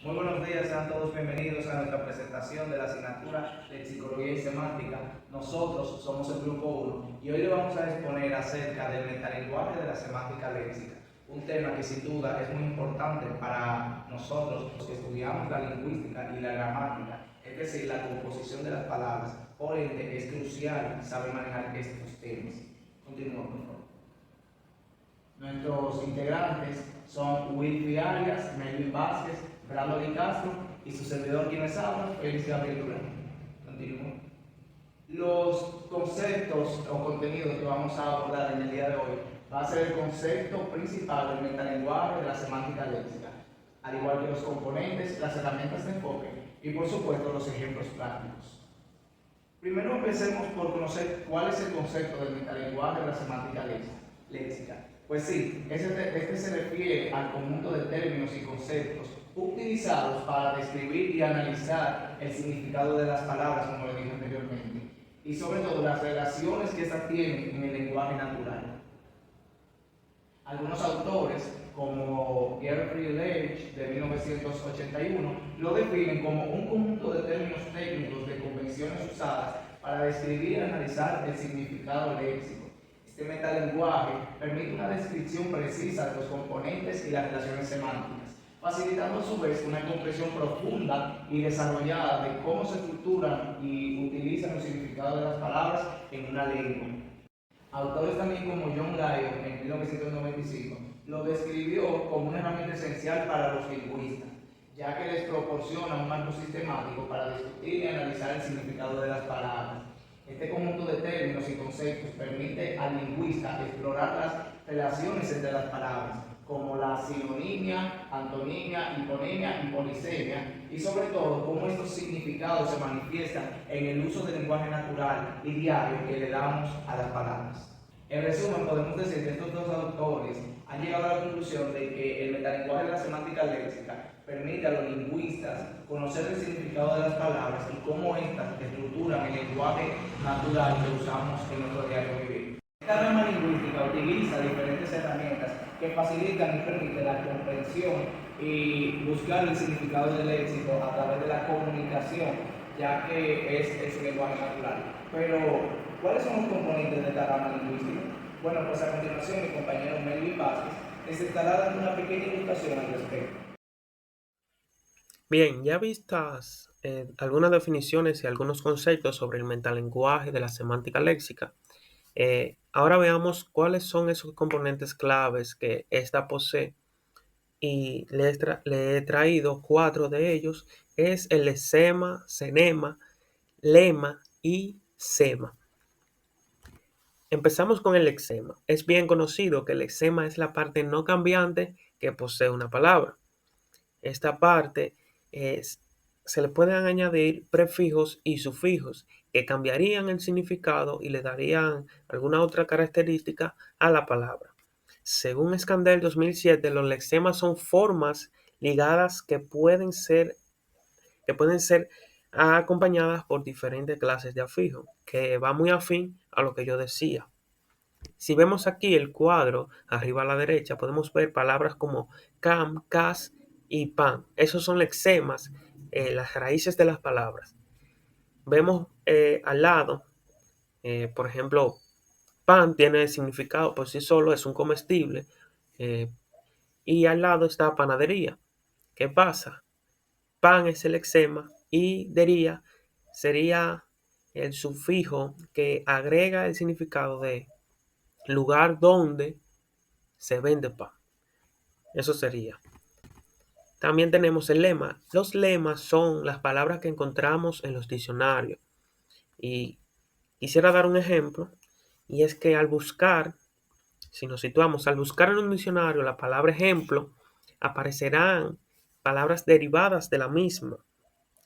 Muy buenos días, sean todos bienvenidos a nuestra presentación de la asignatura de Psicología y Semántica. Nosotros somos el Grupo 1 y hoy le vamos a exponer acerca del metalenguaje de la semántica léxica, un tema que sin duda es muy importante para nosotros los que estudiamos la lingüística y la gramática, es decir, la composición de las palabras. Por ende, es crucial saber manejar estos temas. Continúa, por favor. Nuestros integrantes son Wilfried Arias, Melvin Vázquez, Brandon Castro y su servidor quienes hablan, Félix Gabriel Durán. Continúo. Los conceptos o contenidos que vamos a abordar en el día de hoy va a ser el concepto principal del metalenguaje de la semántica léxica, al igual que los componentes, las herramientas de enfoque y por supuesto los ejemplos prácticos. Primero empecemos por conocer cuál es el concepto del metalenguaje de la semántica léxica. Pues sí, este se refiere al conjunto de términos y conceptos utilizados para describir y analizar el significado de las palabras, como le dije anteriormente, y sobre todo las relaciones que éstas tienen en el lenguaje natural. Algunos autores, como Geoffrey Leach de 1981, lo definen como un conjunto de términos técnicos de convenciones usadas para describir y analizar el significado léxico. Este metalenguaje permite una descripción precisa de los componentes y las relaciones semánticas, facilitando a su vez una comprensión profunda y desarrollada de cómo se estructuran y utilizan los significados de las palabras en una lengua. Autores también como John Lyon en 1995 lo describió como una herramienta esencial para los lingüistas, ya que les proporciona un marco sistemático para discutir y analizar el significado de las palabras. Este conjunto de términos y conceptos permite al lingüista explorar las relaciones entre las palabras, como la sinonimia, antonimia, hiponimia y polisemia, y sobre todo cómo estos significados se manifiestan en el uso del lenguaje natural y diario que le damos a las palabras. En resumen, podemos decir que estos dos autores han llegado a la conclusión de que el metalenguaje de la semántica léxica permite a los lingüistas conocer el significado de las palabras y cómo éstas estructuran el lenguaje natural que usamos en nuestro diario vivir. Esta rama lingüística utiliza diferentes herramientas que facilitan y permiten la comprensión y buscar el significado del léxico a través de la comunicación, ya que es su lenguaje natural. Pero, ¿cuáles son los componentes de esta rama lingüística? Bueno, pues a continuación mi compañero Melvin Vázquez les estará dando una pequeña ilustración al respecto. Bien, ya vistas algunas definiciones y algunos conceptos sobre el metalenguaje de la semántica léxica, ahora veamos cuáles son esos componentes claves que ésta posee y le he traído cuatro de ellos. Es el lexema, cenema, lema y sema. Empezamos con el lexema. Es bien conocido que el lexema es la parte no cambiante que posee una palabra. Esta parte es, se le pueden añadir prefijos y sufijos que cambiarían el significado y le darían alguna otra característica a la palabra. Según Escandel 2007, los lexemas son formas ligadas que pueden ser acompañadas por diferentes clases de afijo, que va muy afín a lo que yo decía. Si vemos aquí el cuadro, arriba a la derecha, podemos ver palabras como cam, cas y pan. Esos son lexemas, las raíces de las palabras. Vemos al lado, por ejemplo, pan tiene significado por sí solo, es un comestible. eh, y al lado está panadería. ¿Qué pasa? Pan es el lexema y dería sería el sufijo que agrega el significado de lugar donde se vende pan. Eso sería. También tenemos el lema. Los lemas son las palabras que encontramos en los diccionarios. Y quisiera dar un ejemplo. Y es que al buscar, si nos situamos, al buscar en un diccionario la palabra ejemplo, aparecerán palabras derivadas de la misma,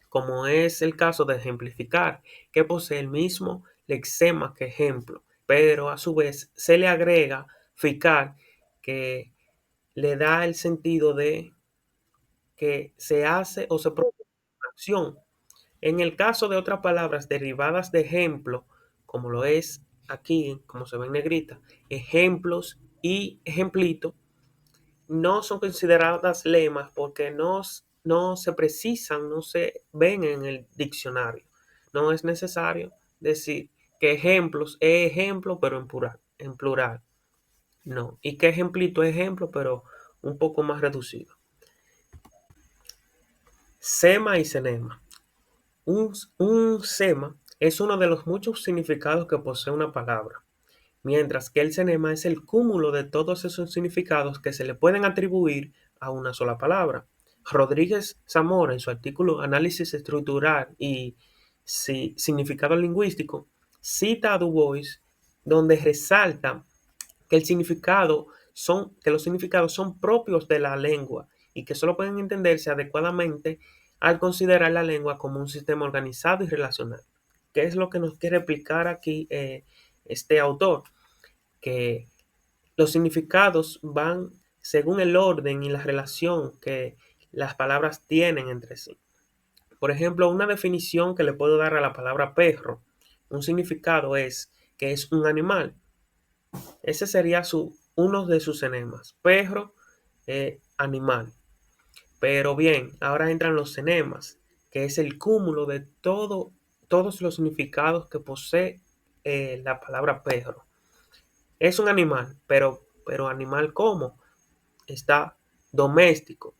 como es el caso de ejemplificar, que posee el mismo lexema que ejemplo, pero a su vez se le agrega ficar, que le da el sentido de que se hace o se produce una acción. En el caso de otras palabras derivadas de ejemplo, como lo es aquí, como se ve en negrita, ejemplos y ejemplito, no son consideradas lemas porque no no se precisan, no se ven en el diccionario. No es necesario decir que ejemplos es ejemplo, pero en plural, en plural. No. Y que ejemplito es ejemplo, pero un poco más reducido. Sema y cenema. Un sema es uno de los muchos significados que posee una palabra, mientras que el cenema es el cúmulo de todos esos significados que se le pueden atribuir a una sola palabra. Rodríguez Zamora, en su artículo Análisis estructural y significado lingüístico, cita a Du Bois, donde resalta que que los significados son propios de la lengua y que solo pueden entenderse adecuadamente al considerar la lengua como un sistema organizado y relacional. ¿Qué es lo que nos quiere explicar aquí este autor? Que los significados van según el orden y la relación que las palabras tienen entre sí. Por ejemplo, una definición que le puedo dar a la palabra perro, un significado es que es un animal. Ese sería uno de sus enemas. Perro, animal. Pero bien, ahora entran los enemas, que es el cúmulo de todos los significados que posee la palabra perro. Es un animal, pero animal ¿cómo? Está doméstico,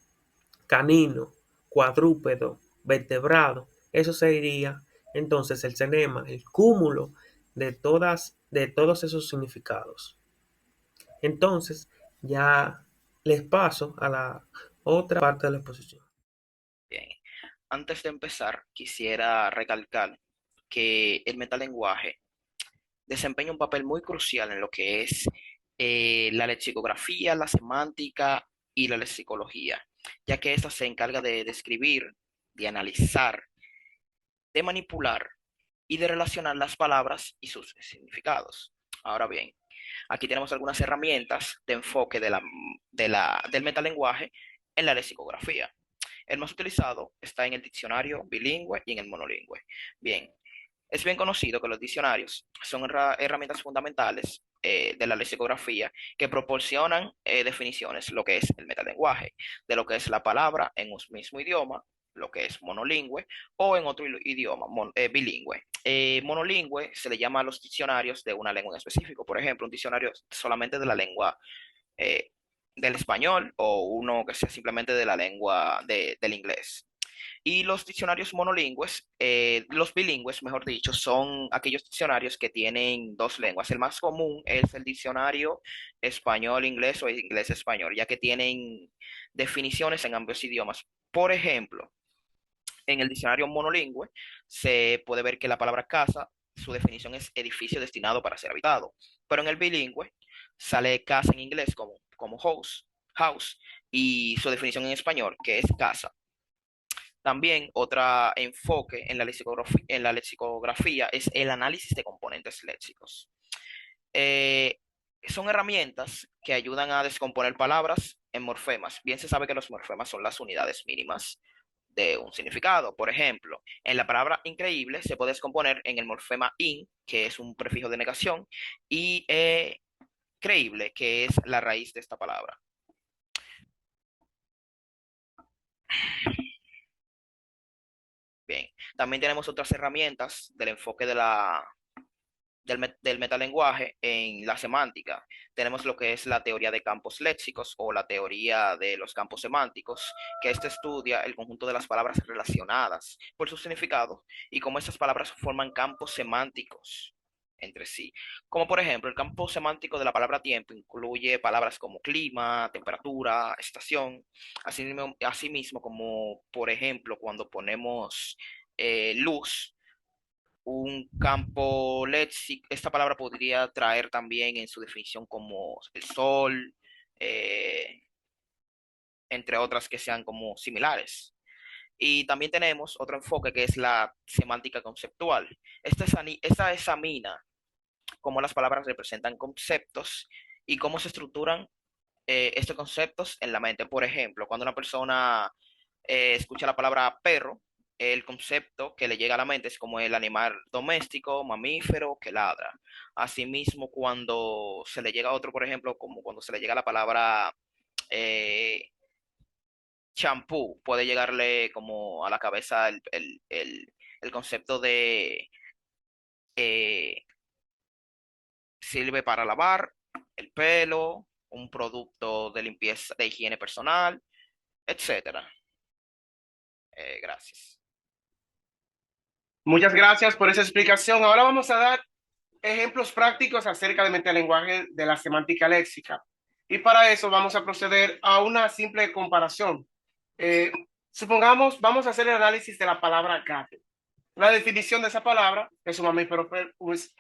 canino, cuadrúpedo, vertebrado. Eso sería entonces el cenema, el cúmulo de todos esos significados. Entonces, ya les paso a la otra parte de la exposición. Bien, antes de empezar, quisiera recalcar que el metalenguaje desempeña un papel muy crucial en lo que es la lexicografía, la semántica y la lexicología, ya que ésta se encarga de describir, de analizar, de manipular y de relacionar las palabras y sus significados. Ahora bien, aquí tenemos algunas herramientas de enfoque del metalenguaje en la lexicografía. El más utilizado está en el diccionario bilingüe y en el monolingüe. Bien, es bien conocido que los diccionarios son herramientas fundamentales de la lexicografía que proporcionan definiciones, lo que es el metalenguaje, de lo que es la palabra en un mismo idioma, lo que es monolingüe, o en otro idioma bilingüe. Monolingüe se le llama a los diccionarios de una lengua en específico, por ejemplo, un diccionario solamente de la lengua eh, del español o uno que sea simplemente de la lengua del inglés. Y los diccionarios monolingües, los bilingües, mejor dicho, son aquellos diccionarios que tienen dos lenguas. El más común es el diccionario español-inglés o inglés-español, ya que tienen definiciones en ambos idiomas. Por ejemplo, en el diccionario monolingüe se puede ver que la palabra casa, su definición es edificio destinado para ser habitado. Pero en el bilingüe sale casa en inglés como house, y su definición en español, que es casa. También otro enfoque en la lexicografía es el análisis de componentes léxicos. Eh, Son herramientas que ayudan a descomponer palabras en morfemas. Bien se sabe que los morfemas son las unidades mínimas de un significado. Por ejemplo, en la palabra increíble se puede descomponer en el morfema in, que es un prefijo de negación, y creíble, que es la raíz de esta palabra. Bien, también tenemos otras herramientas del enfoque del metalenguaje en la semántica. Tenemos lo que es la teoría de campos léxicos o la teoría de los campos semánticos, que este estudia el conjunto de las palabras relacionadas por su significado y cómo estas palabras forman campos semánticos entre sí. Como por ejemplo, el campo semántico de la palabra tiempo incluye palabras como clima, temperatura, estación, asimismo como por ejemplo cuando ponemos luz, un campo léxico. Esta palabra podría traer también en su definición como el sol, eh, entre otras que sean como similares. Y también tenemos otro enfoque que es la semántica conceptual. Esta examina cómo las palabras representan conceptos y cómo se estructuran estos conceptos en la mente. Por ejemplo, cuando una persona escucha la palabra perro, el concepto que le llega a la mente es como el animal doméstico, mamífero, que ladra. Asimismo, cuando se le llega a otro, por ejemplo, como cuando se le llega la palabra eh, champú, puede llegarle como a la cabeza el concepto de eh, sirve para lavar el pelo, un producto de limpieza, de higiene personal, etcétera. Gracias. Muchas gracias por esa explicación. Ahora vamos a dar ejemplos prácticos acerca del metalenguaje de la semántica léxica. Y para eso vamos a proceder a una simple comparación. Eh, Supongamos, vamos a hacer el análisis de la palabra gato. La definición de esa palabra es un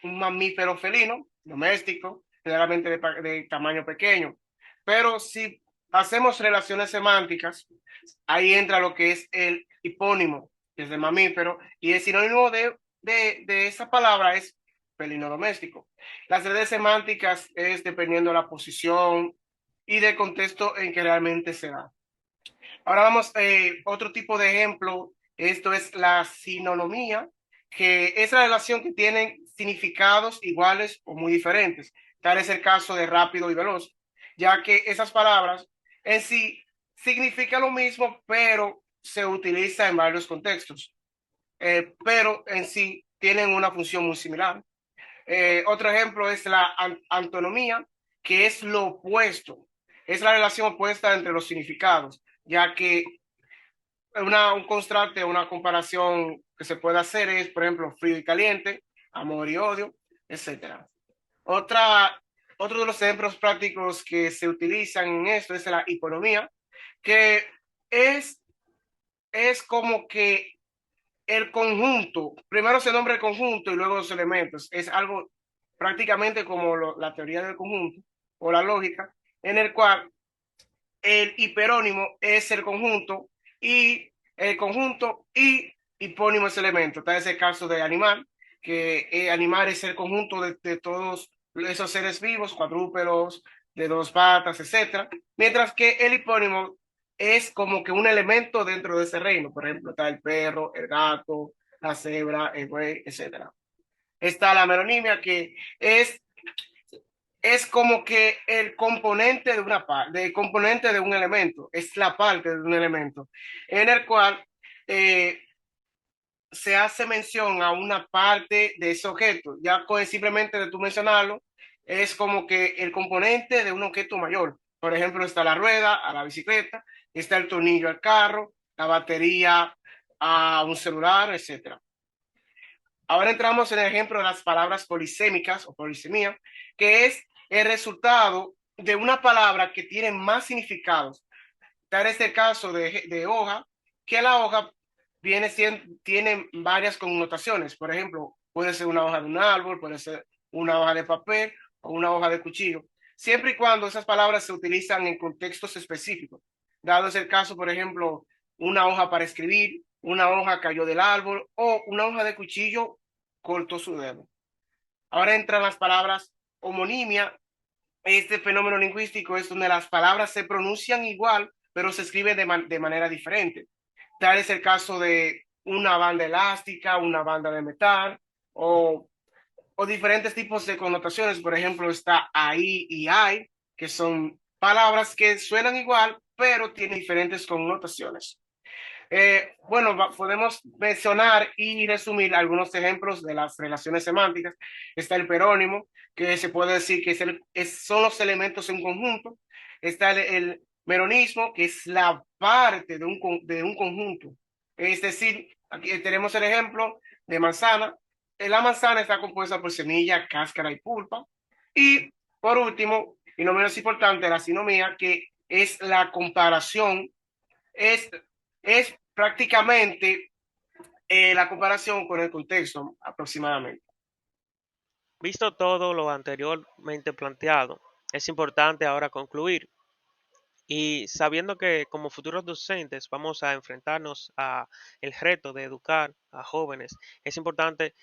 mamífero felino, doméstico, generalmente de tamaño pequeño. Pero si hacemos relaciones semánticas, ahí entra lo que es el hipónimo, que es de mamífero, y el sinónimo de esa palabra es felino doméstico. Las redes semánticas es dependiendo de la posición y del contexto en que realmente se da. Ahora vamos a otro tipo de ejemplo. Esto es la sinonimia, que es la relación que tienen significados iguales o muy diferentes. Tal es el caso de rápido y veloz, ya que esas palabras en sí significan lo mismo, pero se utiliza en varios contextos, pero en sí tienen una función muy similar. Otro ejemplo es la antonomía, que es lo opuesto, es la relación opuesta entre los significados, ya que un contraste, una comparación que se puede hacer es, por ejemplo, frío y caliente, amor y odio, etcétera. Otro de los ejemplos prácticos que se utilizan en esto es la economía, que es, es como que el conjunto, primero se nombra el conjunto y luego los elementos. Es algo prácticamente como la teoría del conjunto o la lógica, en el cual el hiperónimo es el conjunto y hipónimo es el elemento. Está ese caso de animal, que animal es el conjunto de todos esos seres vivos, cuadrúpedos, de dos patas, etcétera. Mientras que el hipónimo es como que un elemento dentro de ese reino. Por ejemplo, está el perro, el gato, la cebra, el buey, etcétera. Está la meronimia, que es como que el componente de una parte, el componente de un elemento, es la parte de un elemento, en el cual eh, se hace mención a una parte de ese objeto, ya con simplemente de tú mencionarlo, es como que el componente de un objeto mayor. Por ejemplo, está la rueda a la bicicleta, está el tornillo al carro, la batería a un celular, etcétera. Ahora entramos en el ejemplo de las palabras polisémicas o polisemia, que es el resultado de una palabra que tiene más significados. Tal es el caso de hoja, que la hoja tiene varias connotaciones. Por ejemplo, puede ser una hoja de un árbol, puede ser una hoja de papel o una hoja de cuchillo, siempre y cuando esas palabras se utilizan en contextos específicos. Dado es el caso, por ejemplo, una hoja para escribir, una hoja cayó del árbol o una hoja de cuchillo cortó su dedo. Ahora entran las palabras homonimia. Este fenómeno lingüístico es donde las palabras se pronuncian igual, pero se escriben de manera diferente. Tal es el caso de una banda elástica, una banda de metal o diferentes tipos de connotaciones. Por ejemplo, está ahí y hay, que son palabras que suenan igual, pero tienen diferentes connotaciones. Bueno, podemos mencionar y resumir algunos ejemplos de las relaciones semánticas. Está el perónimo, que se puede decir que son los elementos en conjunto. Está el meronismo, que es la parte de un conjunto. Es decir, aquí tenemos el ejemplo de manzana. La manzana está compuesta por semilla, cáscara y pulpa. Y por último, y no menos importante, la sinomía, que es la comparación, es es prácticamente la comparación con el contexto aproximadamente. Visto todo lo anteriormente planteado, es importante ahora concluir. Y sabiendo que como futuros docentes vamos a enfrentarnos a el reto de educar a jóvenes, es importante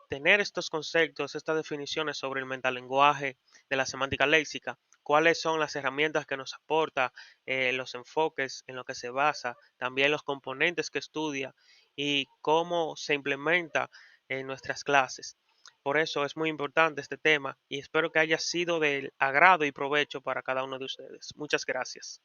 tener estos conceptos, estas definiciones sobre el metalenguaje de la semántica léxica, cuáles son las herramientas que nos aporta, los enfoques en los que se basa, también los componentes que estudia y cómo se implementa en nuestras clases. Por eso es muy importante este tema y espero que haya sido del agrado y provecho para cada uno de ustedes. Muchas gracias.